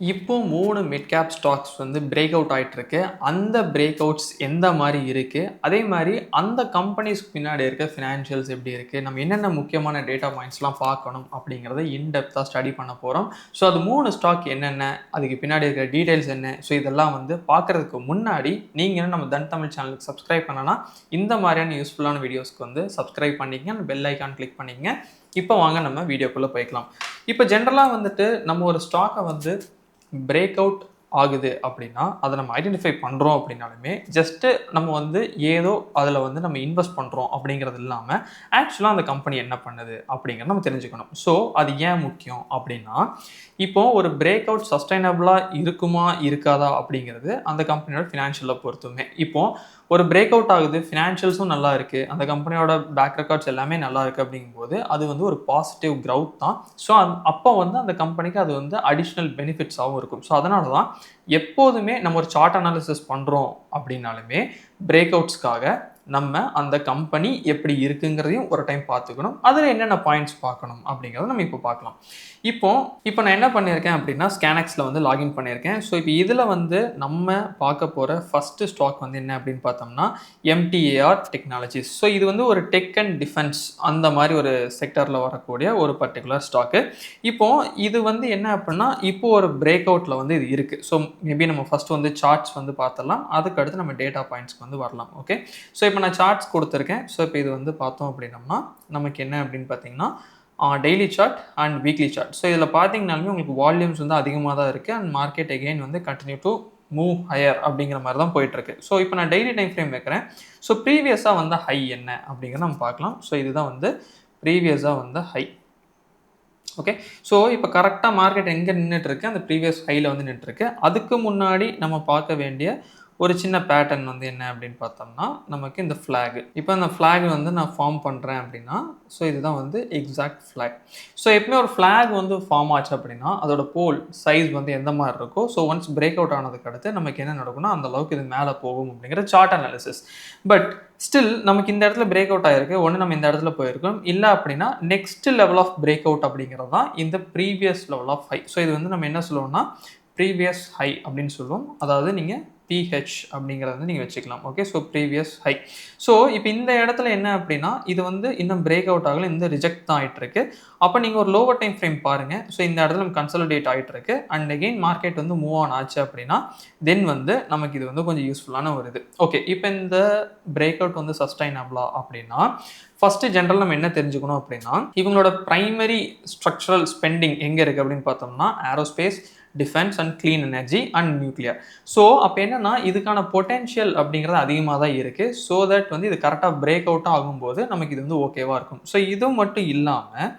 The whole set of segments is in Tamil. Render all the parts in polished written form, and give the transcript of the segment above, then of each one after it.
இப்போ 3 மிட் கேப் ஸ்டாக்ஸ் வந்து பிரேக் அவுட் ஆயிட்டிருக்கு. அந்த பிரேக் அவுட்ஸ் எந்த மாரி இருக்கு? அதே மாரி அந்த கம்பெனிஸ்க்கு பின்னாடி இருக்க ஃபினான்ஷியல்ஸ் எப்படி இருக்கு? நம்ம என்னென்ன முக்கியமான டேட்டா பாயிண்ட்ஸ்லாம் பார்க்கணும் அப்படிங்கிறத இன் டெப்த்தா ஸ்டடி பண்ண போறோம். ஸோ அது 3 ஸ்டாக் என்னென்ன? அதுக்கு பின்னாடி இருக்கிற டீட்டெயில்ஸ் என்ன? ஸோ இதெல்லாம் வந்து பார்க்கறதுக்கு முன்னாடி நீங்க இன்னும் நம்ம தன் தமிழ் சேனலுக்கு சப்ஸ்கிரைப் பண்ணலனா, இந்த மாரியான யூஸ்ஃபுல்லான வீடியோஸ்க்கு வந்து சப்ஸ்கிரைப் பண்ணிக்கங்க. அந்த பெல் ஐகான் கிளிக் பண்ணிக்கங்க. இப்போ வாங்க நம்ம வீடியோக்குள்ள போய்க்கலாம். இப்போ ஜெனரலா வந்துட்டு நம்ம ஒரு ஸ்டாக்க வந்து பிரேக் அவுட் ஆகுது அப்படின்னா, அத நம்ம ஐடென்டிஃபை பண்றோம் அப்படின்னாலுமே, ஜஸ்ட்டு நம்ம வந்து ஏதோ அதில வந்து நம்ம இன்வெஸ்ட் பண்றோம் அப்படிங்கிறது இல்லாம, ஆக்சுவலா அந்த கம்பெனி என்ன பண்ணுது அப்படிங்கிறத நம்ம தெரிஞ்சுக்கணும். ஸோ அது ஏன் முக்கியம் அப்படின்னா, இப்போ ஒரு பிரேக் அவுட் சஸ்டைனபிளா இருக்குமா, இருக்காதா அப்படிங்கிறது அந்த கம்பெனியோட ஃபினான்ஷியல பொறுத்துமே. இப்போ ஒரு பிரேக் அவுட் ஆகுது, ஃபினான்ஷியல்ஸும் நல்லா இருக்கு, அந்த கம்பெனியோட பேக் ரெக்கார்ட்ஸ் எல்லாமே நல்லா இருக்கு அப்படிங்கும்போது, அது வந்து ஒரு பாசிட்டிவ் கிரவுத் தான். ஸோ அப்போ வந்து அந்த கம்பெனிக்கு அது வந்து அடிஷனல் பெனிஃபிட்ஸாவும் இருக்கும். ஸோ அதனால தான் எப்போதுமே நம்ம ஒரு சார்ட் அனாலிசிஸ் பண்றோம் அப்படின்னாலுமே, பிரேக் அவுட்ஸ்க்காக நம்ம அந்த கம்பெனி எப்படி இருக்குங்கிறதையும் ஒரு டைம் பார்த்துக்கணும். அதில என்னென்ன பாயிண்ட்ஸ் பார்க்கணும் அப்படிங்கிறத நம்ம இப்போ பார்க்கலாம். இப்போ இப்போ நான் என்ன பண்ணியிருக்கேன் அப்படின்னா, ஸ்கேனக்ஸ்ல வந்து லாகின் பண்ணியிருக்கேன். ஸோ இப்போ இதில வந்து நம்ம பார்க்க போற ஃபர்ஸ்ட் ஸ்டாக் வந்து என்ன அப்படின்னு பார்த்தோம்னா, எம்டிஏஆர் டெக்னாலஜிஸ். ஸோ இது வந்து ஒரு டெக் அண்ட் டிஃபென்ஸ் அந்த மாரி ஒரு செக்டார்ல வரக்கூடிய ஒரு பர்ட்டிகுலர் ஸ்டாக்கு. இப்போ இது வந்து என்ன அப்படின்னா, இப்போ ஒரு பிரேக் அவுட்ல வந்து இது இருக்கு. ஸோ மேபி நம்ம ஃபர்ஸ்ட் வந்து சார்ட்ஸ் வந்து பார்த்துடலாம். அதுக்கு அடுத்து நம்ம டேட்டா பாயிண்ட்ஸ்க்கு வந்து வரலாம். ஓகே. ஸோ இப்போ நான் சார்ட்ஸ் குடுத்துருக்கேன். ஸோ இப்போ இது வந்து பார்த்தோம் அப்படின்னம்னா, நமக்கு என்ன அப்படின்னு பார்த்தீங்கன்னா, daily chart and weekly chart. So இதில பார்த்தீங்கனாலுமே உங்களுக்கு வால்யூம்ஸ் வந்து அதிகமா தான் இருக்கு. அண்ட் மார்க்கெட் அகைன் வந்து கன்டின்யூ டூ மூவ் ஹையர் அப்படிங்கிற மாரி தான் போயிட்டுருக்கு. ஸோ இப்போ நான் டெய்லி டைம் ஃப்ரேம் வைக்கிறேன். ஸோ ப்ரீவியஸா வந்த ஹை என்ன அப்படிங்கிறத நம்ம பார்க்கலாம். ஸோ இதுதான் வந்து ப்ரீவியஸா வந்த ஹை. ஓகே. ஸோ இப்போ கரெக்ட்டா மார்க்கெட் எங்க நின்னுட்டுருக்கு, அந்த ப்ரீவியஸ் ஹைல வந்து நின்னுட்டுருக்கு. அதுக்கு முன்னாடி நம்ம பார்க்க வேண்டிய ஒரு சின்ன பேட்டர்ன் வந்து என்ன அப்படின்னு பார்த்தோம்னா, நமக்கு இந்த ஃபிளாக். இப்போ அந்த ஃபிளாக் வந்து நான் ஃபார்ம் பண்றேன் அப்படின்னா, ஸோ இதுதான் வந்து எக்ஸாக்ட் ஃபிளாக். ஸோ எப்பவுமே ஒரு ஃபிளாக் வந்து ஃபார்ம் ஆச்சு அப்படின்னா, அதோட போல் சைஸ் வந்து எந்த மாரி இருக்கோ, ஸோ ஒன்ஸ் பிரேக் அவுட் ஆனதுக்கு அடுத்து நமக்கு என்ன நடக்கும்னா, அந்த அளவுக்கு இது மேல போகும் அப்படிங்கிற சார்ட் அனாலிசிஸ். பட் ஸ்டில் நமக்கு இந்த இடத்துல பிரேக் அவுட் ஆயிருக்கு. ஒண்ணு நம்ம இந்த இடத்துல போயிருக்கோம். இல்ல அப்படின்னா, next level of break out அப்படிங்கிறது தான் இந்த previous level of high. So இது வந்து நம்ம என்ன சொல்லுவோம்னா, ப்ரீவியஸ் ஹை அப்படின்னு சொல்லுவோம். அதாவது நீங்க பிஹெச் அப்படிங்கிறத வந்து நீங்க வச்சுக்கலாம். Okay. So previous high. So இப்போ இந்த இடத்துல என்ன அப்படின்னா, இது வந்து இன்னும் பிரேக் அவுட் ஆகல. இந்த ரிஜெக்ட் தான் ஆயிட்டு இருக்கு. அப்ப நீங்க ஒரு லோவர் டைம் ஃப்ரேம் பாருங்க. ஸோ இந்த இடத்துல நம்ம கன்சாலிடேட் ஆயிட்டு இருக்கு. அண்ட் அகைன் மார்க்கெட் வந்து மூவ் ஆன் ஆச்சு அப்படின்னா, தென் வந்து நமக்கு இது வந்து கொஞ்சம் யூஸ்ஃபுல்லான ஒரு இது. ஓகே. இப்போ இந்த பிரேக் அவுட் வந்து சஸ்டைனபிளா அப்படின்னா, ஃபர்ஸ்ட் ஜெனரல் நம்ம என்ன தெரிஞ்சுக்கணும் அப்படின்னா, இவங்களோட பிரைமரி ஸ்ட்ரக்சரல் ஸ்பெண்டிங் எங்க இருக்கு அப்படின்னு பார்த்தோம்னா, aerospace, defence and clean energy and nuclear. So அப்போ என்னன்னா, இதுக்கான பொட்டென்ஷியல் அப்படிங்கிறது அதிகமாக தான் இருக்கு. ஸோ தட் வந்து இது கரெக்டாக பிரேக் அவுட் ஆகும்போது நமக்கு இது வந்து ஓகேவா இருக்கும். ஸோ இது மட்டும் இல்லாம,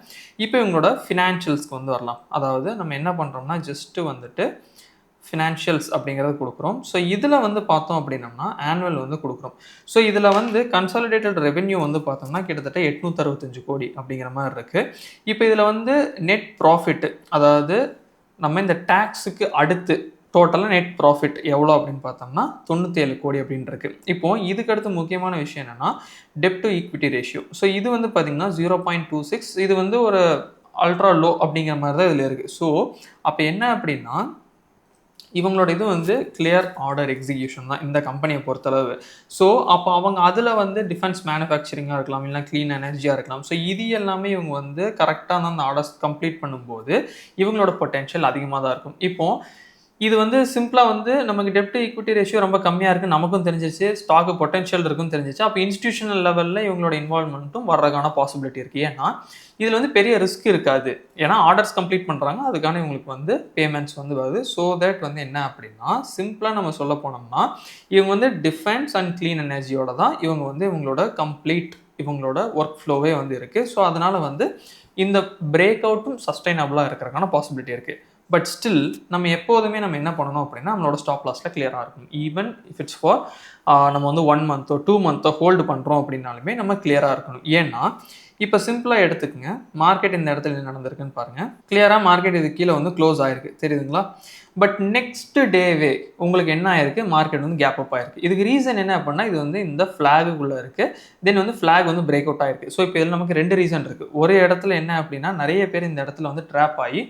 இப்போ இவங்களோட ஃபினான்ஷியல்ஸ்க்கு வந்து வரலாம். அதாவது நம்ம என்ன பண்றோம்னா, ஜஸ்ட் வந்துட்டு ஃபினான்ஷியல்ஸ் அப்படிங்கிறது குடுக்குறோம். ஸோ இதில வந்து பார்த்தோம் அப்படின்னம்னா, ஆனுவல் வந்து குடுக்குறோம். ஸோ இதில வந்து கன்சாலிடேட்டட் ரெவென்யூ வந்து பார்த்தோம்னா, கிட்டத்தட்ட 865 கோடி அப்படிங்கிற மாரி இருக்கு. இப்போ இதில வந்து நெட் ப்ராஃபிட், அதாவது நம்ம இந்த டாக்ஸுக்கு அடுத்து டோட்டலா நெட் ப்ராஃபிட் எவ்வளோ அப்படின்னு பார்த்தோம்னா, 97 கோடி அப்படின்னு இருக்கு. இப்போ இதுக்கு அடுத்து முக்கியமான விஷயம் என்னன்னா, டெப்ட் டூ ஈக்விட்டி ரேஷியோ. ஸோ இது வந்து பார்த்தீங்கன்னா 0.26. இது வந்து ஒரு அல்ட்ரா லோ அப்படிங்கிற மாரி தான் இதில இருக்கு. ஸோ அப்ப என்ன அப்படின்னா, இவங்களோட இது வந்து கிளியர் ஆர்டர் எக்ஸிகியூஷன் தான் இந்த கம்பெனியை பொறுத்தளவு. ஸோ அப்போ அவங்க அதில் வந்து டிஃபென்ஸ் மேனுஃபேக்சரிங்காக இருக்கலாம், இல்லைனா க்ளீன் எனர்ஜியாக இருக்கலாம். ஸோ இது எல்லாமே இவங்க வந்து கரெக்டாக அந்த ஆர்டர்ஸ் கம்ப்ளீட் பண்ணும்போது இவங்களோட பொட்டென்ஷியல் அதிகமாக தான் இருக்கும். இப்போ இது வந்து சிம்பிளா வந்து நமக்கு டெப்ட் ஈக்விட்டி ரேஷியோ ரொம்ப கம்மியா இருக்குன்னு நமக்கும் தெரிஞ்சிருச்சு. ஸ்டாக் பொட்டன்ஷியல் இருக்குன்னு தெரிஞ்சிருச்சு. அப்ப இன்ஸ்டிடியூஷனல் லெவல்ல இவங்களோட இன்வால்வ்மென்ட்டும் வர்றதுக்கான பாசிபிலிட்டி இருக்கு. ஏன்னா, இதுல வந்து பெரிய ரிஸ்க் இருக்காது. ஏன்னா ஆர்டர்ஸ் கம்ப்ளீட் பண்றாங்க. அதுக்கான இவங்களுக்கு வந்து பேமெண்ட்ஸ் வந்து வருது. ஸோ தட் வந்து என்ன அப்படின்னா, சிம்பிளா நம்ம சொல்ல போனோம்னா, இவங்க வந்து டிஃபென்ஸ் அண்ட் கிளீன் எனர்ஜியோட தான் இவங்க வந்து இவங்களோட கம்ப்ளீட் இவங்களோட ஒர்க் ஃப்ளோவே வந்து இருக்கு. ஸோ அதனால வந்து இந்த பிரேக் அவுட்டும் சஸ்டைனபிளா இருக்கிறதுக்கான பாசிபிலிட்டி இருக்கு. பட் ஸ்டில் நம்ம எப்போதுமே நம்ம என்ன பண்ணணும் அப்படின்னா, நம்மளோட ஸ்டாப் லாஸ்ல கிளியரா இருக்கணும். ஈவன் இஃப் இட்ஸ் ஃபார் நம்ம வந்து 1 மந்த்தோ 2 மந்த்தோ ஹோல்டு பண்றோம் அப்படின்னாலுமே நம்ம கிளியரா இருக்கணும். ஏன்னா, இப்போ சிம்பிளா எடுத்துக்கங்க. மார்க்கெட் இந்த இடத்துல என்ன நடந்திருக்குன்னு பாருங்க. கிளியரா மார்க்கெட் இது கீழ வந்து க்ளோஸ் ஆயிருக்கு. தெரியுதுங்களா? பட் நெக்ஸ்ட் டேவே உங்களுக்கு என்ன ஆயிருக்கு? மார்க்கெட் வந்து கேப் அப் ஆயிருக்கு. இதுக்கு ரீசன் என்ன அப்படின்னா, இது வந்து இந்த ஃபிளாகுக்குள்ள இருக்கு. தென் வந்து ஃபிளாக் வந்து பிரேக் அவுட் ஆயிருக்கு. ஸோ இப்போ இதில நமக்கு 2 ரீசன் இருக்கு. ஒரு இடத்துல என்ன அப்படின்னா, நெறைய பேர் இந்த இடத்துல வந்து ட்ராப் ஆகி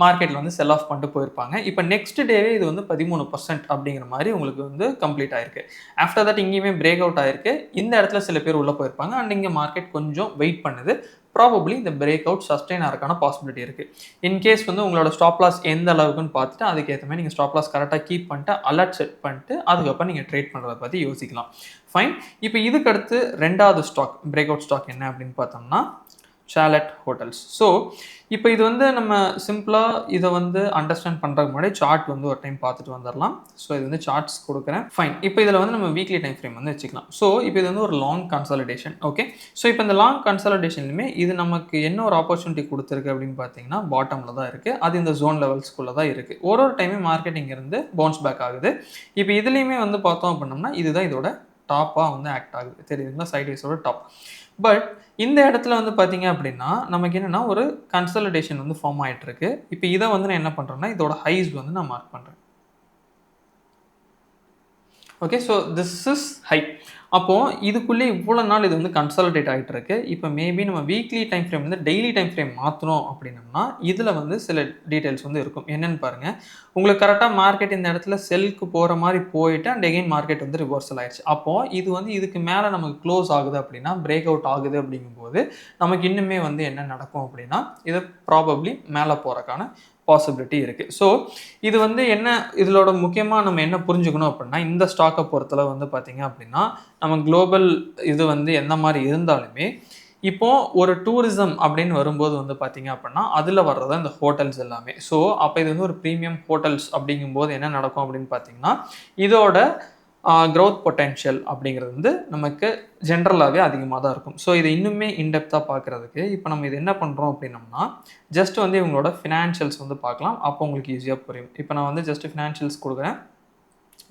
மார்க்கெட்டில் வந்து செல் ஆஃப் பண்ணிட்டு போயிருப்பாங்க. இப்போ நெக்ஸ்ட் டேவே இது வந்து 13% அப்படிங்கிற மாதிரி உங்களுக்கு வந்து கம்ப்ளீட் ஆயிருக்கு. ஆஃப்டர் தட் இங்கேயுமே பிரேக் அவுட் ஆயிருக்கு. இந்த இடத்துல சில பேர் உள்ளே போயிருப்பாங்க அண்ட் இங்கே மார்க்கெட் கொஞ்சம் வெயிட் பண்ணுது. ப்ராபப்ளி இந்த பிரேக் அவுட் சஸ்டெயின் ஆகிறதுக்கான பாசிபிலிட்டி இருக்குது. இன்கேஸ் வந்து உங்களோட ஸ்டாப் லாஸ் எந்த அளவுக்குன்னு பார்த்துட்டு அதுக்கேற்ற மாதிரி நீங்கள் ஸ்டாப் லாஸ் கரெக்டாக கீப் பண்ணிட்டு அலர்ட் செட் பண்ணிட்டு அதுக்கப்புறம் நீங்கள் ட்ரேட் பண்ணுறதை பற்றி யோசிக்கலாம். ஃபைன். இப்போ இதுக்கு அடுத்து ரெண்டாவது ஸ்டாக் பிரேக் அவுட் ஸ்டாக் என்ன அப்படின்னு பார்த்தோம்னா சாலட் ஹோட்டல்ஸ். ஸோ இப்போ இது வந்து நம்ம சிம்பிளாக இதை வந்து அண்டர்ஸ்டாண்ட் பண்ணுறதுக்கு முன்னாடி சார்ட் வந்து ஒரு டைம் பார்த்துட்டு வந்துடலாம். ஸோ இது வந்து சார்ட்ஸ் கொடுக்குறேன். ஃபைன். இப்போ இதில் வந்து நம்ம வீக்லி டைம் ஃப்ரேம் வந்து வச்சுக்கலாம். ஸோ இப்போ இது வந்து ஒரு லாங் கன்சாலிடேஷன். ஓகே. ஸோ இப்போ இந்த லாங் கன்சாலிடேஷன்லையுமே இது நமக்கு என்ன ஒரு ஆப்பர்ச்சுனிட்டி கொடுத்துருக்கு அப்படின்னு பார்த்தீங்கன்னா பாட்டமில் தான் இருக்குது. அது இந்த ஜோன் லெவல்ஸ்குள்ளே தான் இருக்குது. ஒரு டைமே மார்க்கெட்டிங் இருந்து பவுன்ஸ் பேக் ஆகுது. இப்போ இதுலேயுமே வந்து பார்த்தோம் அப்படின்னோம்னா இதுதான் இதோட டாப்பாக வந்து ஆக்ட் ஆகுது. தெரியுதுங்களா? சைட்வேஸோட டாப். பட் இந்த இடத்துல வந்து பார்த்தீங்க அப்படின்னா நமக்கு என்னென்னா ஒரு கன்சாலிடேஷன் வந்து ஃபார்ம் ஆகிட்டு இருக்கு. இப்போ இதை வந்து நான் என்ன பண்ணுறேன்னா இதோட ஹைஸ் வந்து நான் மார்க் பண்ணுறேன். Okay. So this is high. அப்போது இதுக்குள்ளே இவ்வளோ நாள் இது வந்து கன்சாலிடேட் ஆகிட்டு இருக்கு. இப்போ மேபி நம்ம வீக்லி டைம் ஃப்ரேம் வந்து டெய்லி டைம் ஃப்ரேம் மாற்றணும் அப்படின்னோம்னா இதில் வந்து சில டீட்டெயில்ஸ் வந்து இருக்கும். என்னென்னு பாருங்கள். உங்களுக்கு கரெக்டாக மார்க்கெட் இந்த இடத்துல செல்லுக்கு போகிற மாதிரி போயிட்டு அண்ட் எகெயின் மார்க்கெட் வந்து ரிவர்சல் ஆயிடுச்சு. அப்போது இது வந்து இதுக்கு மேலே நமக்கு க்ளோஸ் ஆகுது அப்படின்னா பிரேக் அவுட் ஆகுது அப்படிங்கும்போது நமக்கு இன்னுமே வந்து என்ன நடக்கும் அப்படின்னா இது ப்ராபப்ளி மேலே போகிறக்கான பாசிபிலிட்டி இருக்குது. ஸோ இது வந்து என்ன இதோட முக்கியமாக நம்ம என்ன புரிஞ்சுக்கணும் அப்படின்னா இந்த ஸ்டாக்கை பொறுத்தளவு வந்து பார்த்திங்க அப்படின்னா நம்ம குளோபல் இது வந்து எந்த மாதிரி இருந்தாலுமே இப்போது ஒரு டூரிசம் அப்படின்னு வரும்போது வந்து பார்த்திங்க அப்படின்னா அதில் வர்றது இந்த ஹோட்டல்ஸ் எல்லாமே. ஸோ அப்போ இது வந்து ஒரு ப்ரீமியம் ஹோட்டல்ஸ் அப்படிங்கும்போது என்ன நடக்கும் அப்படின்னு பார்த்திங்கன்னா இதோட க்ரோத் பொட்டென்ஷியல் அப்படிங்கிறது வந்து நமக்கு ஜென்ரலாகவே அதிகமாக தான் இருக்கும். ஸோ இதை இன்னுமே இன்டெப்த்தாக பார்க்குறதுக்கு இப்போ நம்ம இது என்ன பண்ணுறோம் அப்படின்னம்னா ஜஸ்ட் வந்து இவங்களோட ஃபினான்ஷியல்ஸ் வந்து பார்க்கலாம். அப்போ உங்களுக்கு ஈஸியாக புரியும். இப்போ நான் வந்து ஜஸ்ட் ஃபினான்ஷியல்ஸ் கொடுக்குறேன்.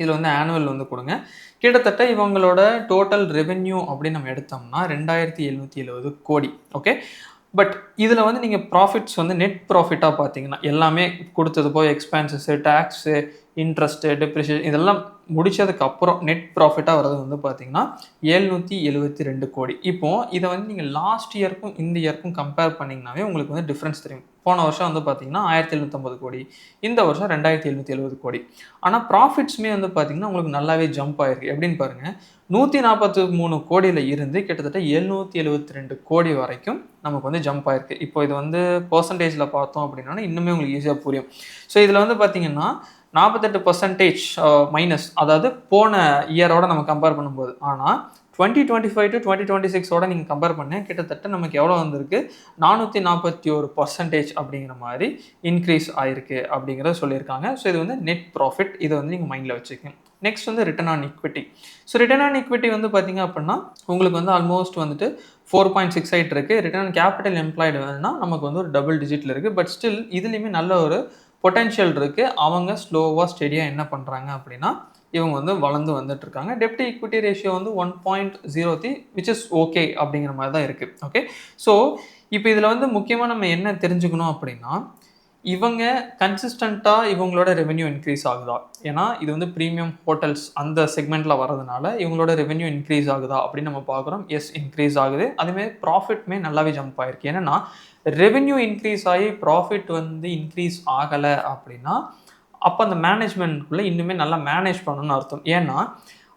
இதில் வந்து ஆனுவல் வந்து கொடுங்க. கிட்டத்தட்ட இவங்களோட டோட்டல் ரெவென்யூ அப்படின்னு நம்ம எடுத்தோம்னா 2770 கோடி. ஓகே. பட் இதில் வந்து நீங்கள் ப்ராஃபிட்ஸ் வந்து நெட் ப்ராஃபிட்டாக பார்த்தீங்கன்னா எல்லாமே கொடுத்தது போய் எக்ஸ்பென்சஸ்ஸு டேக்ஸு இன்ட்ரெஸ்ட்டு டெப்ரிஷியேஷன் இதெல்லாம் முடிச்சதுக்கப்புறம் நெட் ப்ராஃபிட்டாக வர்றது வந்து பார்த்தீங்கன்னா 772 கோடி. இப்போது இதை வந்து நீங்கள் லாஸ்ட் இயருக்கும் இந்த இயருக்கும் கம்பேர் பண்ணிங்கனாவே உங்களுக்கு வந்து டிஃப்ரென்ஸ் தெரியும். போன வருஷம் வந்து பார்த்தீங்கன்னா 1750 கோடி, இந்த வருஷம் 2770 கோடி. ஆனால் ப்ராஃபிட்ஸுமே வந்து பார்த்தீங்கன்னா உங்களுக்கு நல்லாவே ஜம்ப் ஆயிருக்கு. எப்படின்னு பாருங்கள். 143 கோடியில் இருந்து கிட்டத்தட்ட 772 கோடி வரைக்கும் நமக்கு வந்து ஜம்ப் ஆயிருக்கு. இப்போ இது வந்து பர்சன்டேஜில் பார்த்தோம் அப்படின்னா இன்னுமே உங்களுக்கு ஈஸியாக புரியும். ஸோ இதில் வந்து பார்த்தீங்கன்னா 48% மைனஸ், அதாவது போன இயரோட நம்ம கம்பேர் பண்ணும்போது. ஆனால் 2025 to 2026 நீங்கள் கம்பேர் பண்ண கிட்டத்தட்ட நமக்கு எவ்வளோ வந்திருக்கு 441% அப்படிங்கிற மாதிரி இன்க்ரீஸ் ஆயிருக்கு அப்படிங்கிறத சொல்லியிருக்காங்க. ஸோ இது வந்து நெட் ப்ராஃபிட். இதை வந்து நீங்கள் மைண்டில் வச்சுக்கோங்க. நெக்ஸ்ட் வந்து return on equity. So return on equity வந்து பார்த்தீங்க அப்படின்னா உங்களுக்கு வந்து ஆல்மோஸ்ட் வந்துட்டு 4.6 ஆகிட்டு இருக்குது. ரிட்டர்ன் ஆன் கேபிட்டல் எம்ப்ளாய்டு வேணும்னா நமக்கு வந்து ஒரு டபுள் டிஜிட்டில் இருக்குது. பட் ஸ்டில் இதுலேயுமே நல்ல ஒரு பொட்டென்ஷியல் இருக்குது. அவங்க ஸ்லோவாக ஸ்டெடியாக என்ன பண்ணுறாங்க அப்படின்னா இவங்க வந்து வளர்ந்து வந்துட்டு இருக்காங்க. டெப்ட் ஈக்விட்டி ரேஷியோ வந்து 1.03 விச் இஸ் ஓகே அப்படிங்கிற மாதிரி தான் இருக்குது. ஓகே. ஸோ இப்போ இதில் வந்து முக்கியமாக நம்ம என்ன தெரிஞ்சுக்கணும் அப்படின்னா இவங்க கன்சிஸ்டண்ட்டாக இவங்களோட ரெவென்யூ இன்க்ரீஸ் ஆகுதா? ஏன்னா இது வந்து ப்ரீமியம் ஹோட்டல்ஸ் அந்த செக்மெண்ட்டில் வரதுனால இவங்களோட ரெவென்யூ இன்க்ரீஸ் ஆகுதா அப்படின்னு நம்ம பார்க்குறோம். எஸ், இன்க்ரீஸ் ஆகுது. அதுமாதிரி ப்ராஃபிட்மே நல்லாவே ஜம்ப் ஆகிருக்கு. ஏன்னா ரெவென்யூ இன்க்ரீஸ் ஆகி ப்ராஃபிட் வந்து இன்க்ரீஸ் ஆகலை அப்படின்னா அப்போ அந்த மேனேஜ்மெண்ட்குள்ளே இன்னுமே நல்லா மேனேஜ் பண்ணணும்னு அர்த்தம். ஏன்னா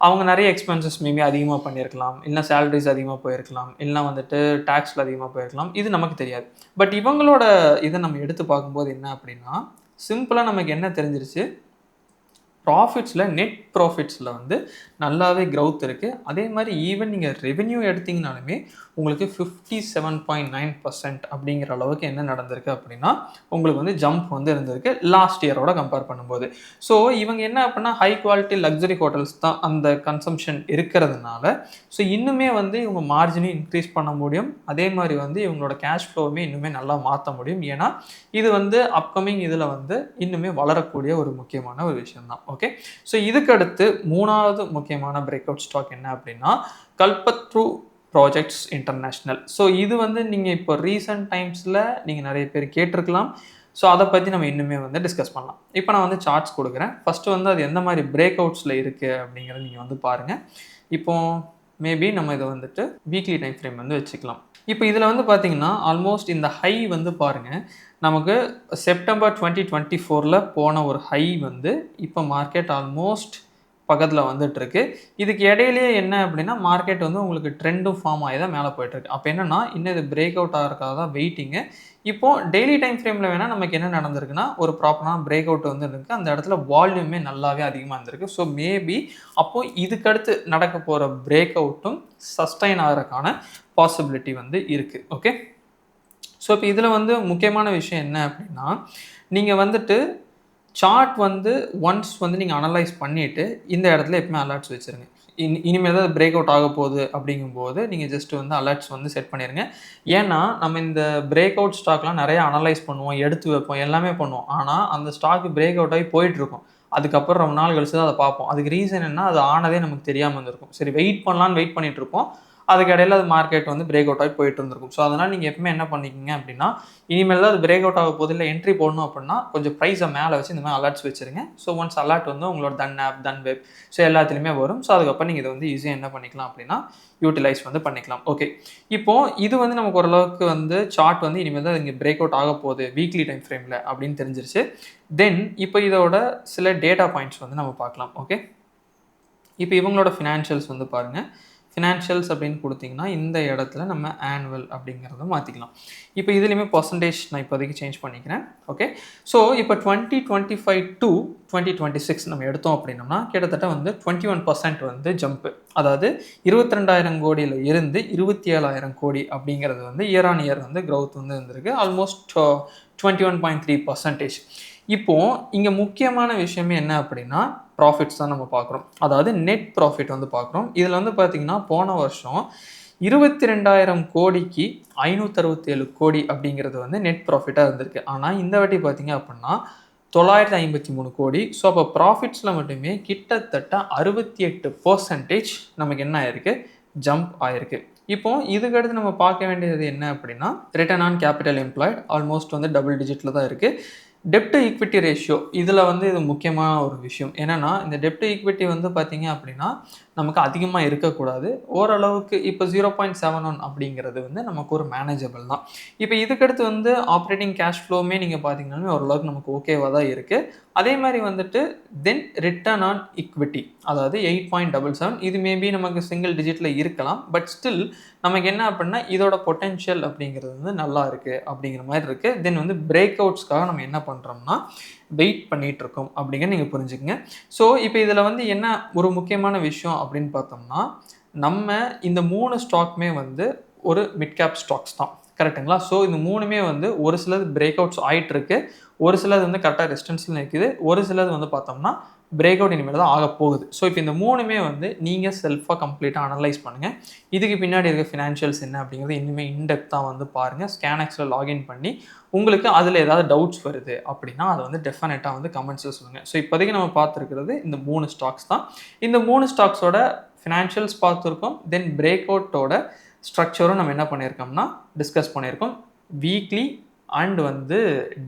அவங்க நிறைய எக்ஸ்பென்சஸ் மேபி அதிகமாக பண்ணியிருக்கலாம், இல்லைனா சேலரிஸ் அதிகமாக போயிருக்கலாம், இல்லைனா வந்துட்டு டேக்ஸில் அதிகமாக போயிருக்கலாம். இது நமக்கு தெரியாது. பட் இவங்களோட இதை நம்ம எடுத்து பார்க்கும்போது என்ன அப்படின்னா சிம்பிளாக நமக்கு என்ன தெரிஞ்சிருச்சு, ப்ராஃபிட்ஸில் நெட் ப்ராஃபிட்ஸில் வந்து நல்லாவே க்ரௌத் இருக்குது. அதே மாதிரி ஈவன் நீங்கள் ரெவென்யூ எடுத்திங்கனாலுமே உங்களுக்கு 57.9% அப்படிங்கிற அளவுக்கு என்ன நடந்திருக்கு அப்படின்னா உங்களுக்கு வந்து ஜம்ப் வந்து இருந்திருக்கு லாஸ்ட் இயரோட கம்பேர் பண்ணும்போது. ஸோ இவங்க என்ன அப்படின்னா ஹை குவாலிட்டி லக்ஸரி ஹோட்டல்ஸ் தான் அந்த கன்சம்ஷன் இருக்கிறதுனால ஸோ இன்னுமே வந்து இவங்க மார்ஜினையும் இன்க்ரீஸ் பண்ண முடியும். அதே மாதிரி வந்து இவங்களோட கேஷ் ஃப்ளோவுமே இன்னுமே நல்லா மாற்ற முடியும். ஏன்னா இது வந்து அப்கமிங் இதில் வந்து இன்னுமே வளரக்கூடிய ஒரு முக்கியமான ஒரு விஷயம் தான். ஓகே. ஸோ இதுக்கு அடுத்து மூணாவது முக்கியமான பிரேக் அவுட் ஸ்டாக் என்ன அப்படின்னா கல்பத்ரு ப்ராஜெக்ட்ஸ் இன்டர்நேஷ்னல். ஸோ இது வந்து நீங்கள் இப்போ ரீசன்ட் டைம்ஸில் நீங்கள் நிறைய பேர் கேட்டிருக்கலாம். ஸோ அதை பற்றி நம்ம இன்னுமே வந்து டிஸ்கஸ் பண்ணலாம். இப்போ நான் வந்து சார்ட்ஸ் கொடுக்குறேன். ஃபஸ்ட்டு வந்து அது எந்த மாதிரி பிரேக் அவுட்ஸில் இருக்குது அப்படிங்கிறத நீங்கள் வந்து பாருங்கள். இப்போது மேபி நம்ம இதை வந்துட்டு வீக்லி டைம் ஃப்ரேம் வந்து வச்சுக்கலாம். இப்போ இதில் வந்து பார்த்தீங்கன்னா ஆல்மோஸ்ட் இந்த ஹை வந்து பாருங்கள், நமக்கு செப்டம்பர் 2024 போன ஒரு ஹை வந்து இப்போ மார்க்கெட் ஆல்மோஸ்ட் பக்கத்தில் வந்துட்டுருக்கு. இதுக்கு இடையிலேயே என்ன அப்படின்னா மார்க்கெட் வந்து உங்களுக்கு ட்ரெண்டும் ஃபார்ம் ஆகி தான் மேலே போயிட்டுருக்கு. அப்போ என்னன்னா இன்னும் இது பிரேக் அவுட் ஆகிறதுக்காக தான் வெயிட்டிங்கு. இப்போ டெய்லி டைம் ஃப்ரேமில் வேணால் நமக்கு என்ன நடந்திருக்குன்னா ஒரு ப்ராப்பரான பிரேக் அவுட் வந்து இருக்குது. அந்த இடத்துல வால்யூமே நல்லாவே அதிகமாக இருந்திருக்கு. ஸோ மேபி அப்போது இதுக்கடுத்து நடக்க போகிற பிரேக் அவுட்டும் சஸ்டைன் ஆகிறதுக்கான பாசிபிலிட்டி வந்து இருக்குது. ஓகே, ஸோ இப்போ இதில் வந்து முக்கியமான விஷயம் என்ன அப்படின்னா, நீங்கள் வந்துட்டு சார்ட் வந்து ஒன்ஸ் வந்து நீங்கள் அனலைஸ் பண்ணிவிட்டு இந்த இடத்துல எப்பவுமே அலர்ட்ஸ் வச்சுருங்க. இனிமேல் தான் பிரேக் அவுட் ஆக போகுது அப்படிங்கும்போது நீங்கள் ஜஸ்ட் வந்து அலர்ட்ஸ் வந்து செட் பண்ணிடுங்க. ஏன்னா நம்ம இந்த பிரேக் அவுட் ஸ்டாக்லாம் நிறைய அனலைஸ் பண்ணுவோம், எடுத்து வைப்போம், எல்லாமே பண்ணுவோம். ஆனால் அந்த ஸ்டாக் பிரேக் அவுட் ஆகி போயிட்டுருக்கும். அதுக்கப்புறம் ரொம்ப நாள் கழிச்சு தான் அதை பார்ப்போம். அதுக்கு ரீசன் என்ன, அது ஆனதே நமக்கு தெரியாமல் இருந்திருக்கும். சரி வெயிட் பண்ணலான்னு வெயிட் பண்ணிட்டு இருப்போம். அதுக்கு இடையில அது மார்க்கெட் வந்து பிரேக் அவுட் ஆகி போயிட்டு இருந்திருக்கும். ஸோ அதனால் நீங்கள் எப்பவுமே என்ன பண்ணிக்கிங்க அப்படின்னா, இனிமேல் தான் அது பிரேக் அவுட் ஆக போது, இல்லை என்ட்ரி போடணும் அப்படின்னா கொஞ்சம் ப்ரைஸை மேலே வச்சு இந்த மாதிரி அலர்ட்ஸ் வச்சுருங்க. ஸோ ஒன்ஸ் அலர்ட் வந்து உங்களோட தன் ஆப், தன் வெப், ஸோ எல்லாத்துலேயுமே வரும். ஸோ அதுக்கப்புறம் நீங்கள் இதை வந்து ஈஸியாக என்ன பண்ணிக்கலாம் அப்படின்னா யூட்டிலைஸ் வந்து பண்ணிக்கலாம். ஓகே, இப்போது இது வந்து நமக்கு ஓரளவுக்கு வந்து சார்ட் வந்து இனிமேல் தான் இங்கே பிரேக் அவுட் ஆக போகுது வீக்லி டைம் ஃப்ரேமில் அப்படின்னு தெரிஞ்சிருச்சு. தென் இப்போ இதோட சில டேட்டா பாயிண்ட்ஸ் வந்து நம்ம பார்க்கலாம். ஓகே, இப்போ இவங்களோட ஃபினான்ஷியல்ஸ் வந்து பாருங்கள். ஃபினான்ஷியல்ஸ் அப்படின்னு கொடுத்தீங்கன்னா இந்த இடத்துல நம்ம ஆனுவல் அப்படிங்கிறத மாற்றிக்கலாம். இப்போ இதுலேயுமே பர்சன்டேஜ் நான் இப்போதைக்கு சேஞ்ச் பண்ணிக்கிறேன். ஓகே, ஸோ இப்போ 2025 to 2026 நம்ம எடுத்தோம் அப்படின்னோம்னா கிட்டத்தட்ட வந்து 21% வந்து ஜம்ப்பு. அதாவது 22,000 கோடியில் இருந்து 27,000 கோடி அப்படிங்கிறது வந்து இயர் ஆன் இயர் வந்து க்ரோத் வந்து இருந்திருக்கு. ஆல்மோஸ்ட் 21.3%. இப்போது இங்கே முக்கியமான விஷயமே என்ன அப்படின்னா ப்ராஃபிட்ஸ் தான் நம்ம பார்க்குறோம். அதாவது நெட் ப்ராஃபிட் வந்து பார்க்குறோம். இதில் வந்து பார்த்திங்கன்னா போன வருஷம் 22,000 கோடிக்கு 567 கோடி அப்படிங்கிறது வந்து நெட் ப்ராஃபிட்டாக இருந்திருக்கு. ஆனால் இந்த வாட்டி பார்த்திங்க அப்படின்னா 953 கோடி. ஸோ அப்போ ப்ராஃபிட்ஸில் மட்டுமே கிட்டத்தட்ட 68% நமக்கு என்ன ஆயிருக்கு, ஜம்ப் ஆயிருக்கு. இப்போ இதுக்கடுத்து நம்ம பார்க்க வேண்டியது என்ன அப்படின்னா return on capital employed almost வந்து டபுள் டிஜிட்டில் தான் இருக்குது. டெப்ட் ஈக்விட்டி ரேஷியோ இதில் வந்து இது முக்கியமான ஒரு விஷயம். என்னென்னா இந்த டெப்ட் ஈக்விட்டி வந்து பார்த்திங்க அப்படின்னா நமக்கு அதிகமாக இருக்கக்கூடாது. ஓரளவுக்கு இப்போ 0.71 அப்படிங்கிறது வந்து நமக்கு ஒரு மேனேஜபிள் தான். இப்போ இதுக்கடுத்து வந்து ஆப்ரேட்டிங் கேஷ் ஃப்ளோவுமே நீங்கள் பார்த்தீங்கன்னாலுமே ஓரளவுக்கு நமக்கு ஓகேவாக தான் இருக்குது. அதே மாதிரி வந்துட்டு தென் ரிட்டர்ன் ஆன் ஈக்விட்டி அதாவது 8.77 இது மேபி நமக்கு சிங்கிள் டிஜிட்டில் இருக்கலாம். பட் ஸ்டில் நமக்கு என்ன அப்படின்னா இதோட பொட்டென்ஷியல் அப்படிங்கிறது வந்து நல்லா இருக்குது அப்படிங்கிற மாதிரி இருக்குது. தென் வந்து பிரேக் அவுட்ஸ்க்காக நம்ம என்ன பண்ணுறோம்னா வெயிட் பண்ணிகிட்டு இருக்கோம் அப்படிங்கிற நீங்கள் புரிஞ்சுக்கங்க. ஸோ இப்போ இதில் வந்து என்ன ஒரு முக்கியமான விஷயம் அப்படின்னு பார்த்தோம்னா நம்ம இந்த 3 ஸ்டாக்குமே வந்து ஒரு மிட் கேப் ஸ்டாக்ஸ் தான், கரெக்டுங்களா? ஸோ இந்த 3மே வந்து ஒரு சிலது பிரேக் அவுட்ஸ் ஆகிட்டுருக்கு, ஒரு சிலது வந்து கரெக்டாக ரெசிஸ்டன்ஸில் நிற்குது, ஒரு சிலது வந்து பார்த்தோம்னா பிரேக் அவுட் இனிமேல் தான் ஆக போகுது. ஸோ இப்போ இந்த 3மே வந்து நீங்கள் செல்ஃபாக கம்ப்ளீட்டாக அனலைஸ் பண்ணுங்கள். இதுக்கு பின்னாடி இருக்க ஃபினான்ஷியல்ஸ் என்ன அப்படிங்கிறது இன்னுமே இன்டெப்த்தாக வந்து பாருங்கள். ஸ்கேனக்ஸில் லாகின் பண்ணி உங்களுக்கு அதில் ஏதாவது டவுட்ஸ் வருது அப்படின்னா அதை வந்து டெஃபினட்டாக வந்து கமெண்ட்ஸில் சொல்லுங்கள். ஸோ இப்போதைக்கு நம்ம பார்த்துருக்கிறது இந்த 3 ஸ்டாக்ஸ் தான். இந்த 3 ஸ்டாக்ஸோட ஃபினான்ஷியல்ஸ் பார்த்துருக்கோம். தென் பிரேக் அவுட்டோட ஸ்ட்ரக்சரும் நம்ம என்ன பண்ணியிருக்கோம்னா டிஸ்கஸ் பண்ணியிருக்கோம். வீக்லி அண்ட் வந்து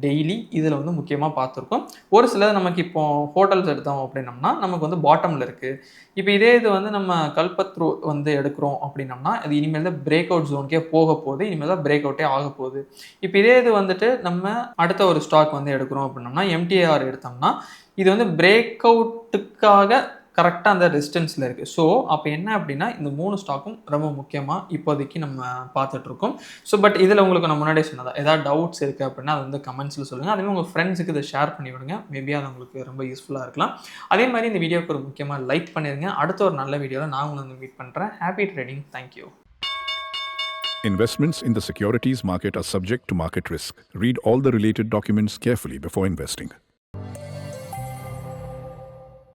டெய்லி இதில் வந்து முக்கியமாக பார்த்துருக்கோம். ஒரு சிலது நமக்கு இப்போ ஹோட்டல்ஸ் எடுத்தோம் அப்படின்னம்னா நமக்கு வந்து பாட்டமில் இருக்குது. இப்போ இதே இது வந்து நம்ம கல்பத்ரு வந்து எடுக்கிறோம் அப்படின்னம்னா அது இனிமேல் தான் பிரேக் அவுட் ஜோனுக்கே போக போகுது, இனிமேல் தான் பிரேக் அவுட்டே ஆக போகுது. இப்போ இதே இது வந்துட்டு நம்ம அடுத்த ஒரு ஸ்டாக் வந்து எடுக்கிறோம் அப்படின்னம்னா எம்டிஆர் எடுத்தோம்னா இது வந்து பிரேக் அவுட்டுக்காக கரெக்டாக அந்த ரெசிஸ்டன்ஸில் இருக்குது. ஸோ அப்போ என்ன அப்படின்னா இந்த 3 ஸ்டாக்கும் ரொம்ப முக்கியமாக இப்போதைக்கு நம்ம பார்த்துட்ருக்கோம். ஸோ பட் இதில் உங்களுக்கு நான் முன்னாடியே சொன்னதா ஏதாவது டவுட்ஸ் இருக்குது அப்படின்னா அது வந்து கமெண்ட்ஸில் சொல்லுங்கள். அதேமாதிரி உங்கள் ஃப்ரெண்ட்ஸுக்கு இதை ஷேர் பண்ணி விடுங்க. மேபி அது உங்களுக்கு ரொம்ப யூஸ்ஃபுல்லாக இருக்கலாம். அதே மாதிரி இந்த வீடியோக்கு ஒரு முக்கியமாக லைக் பண்ணிடுங்க. அடுத்த ஒரு நல்ல வீடியோவில் நான் உங்களை மீட் பண்ணுறேன். Happy trading. Thank you. Investments in the securities market are subject to market risk. Read all the related documents carefully before investing.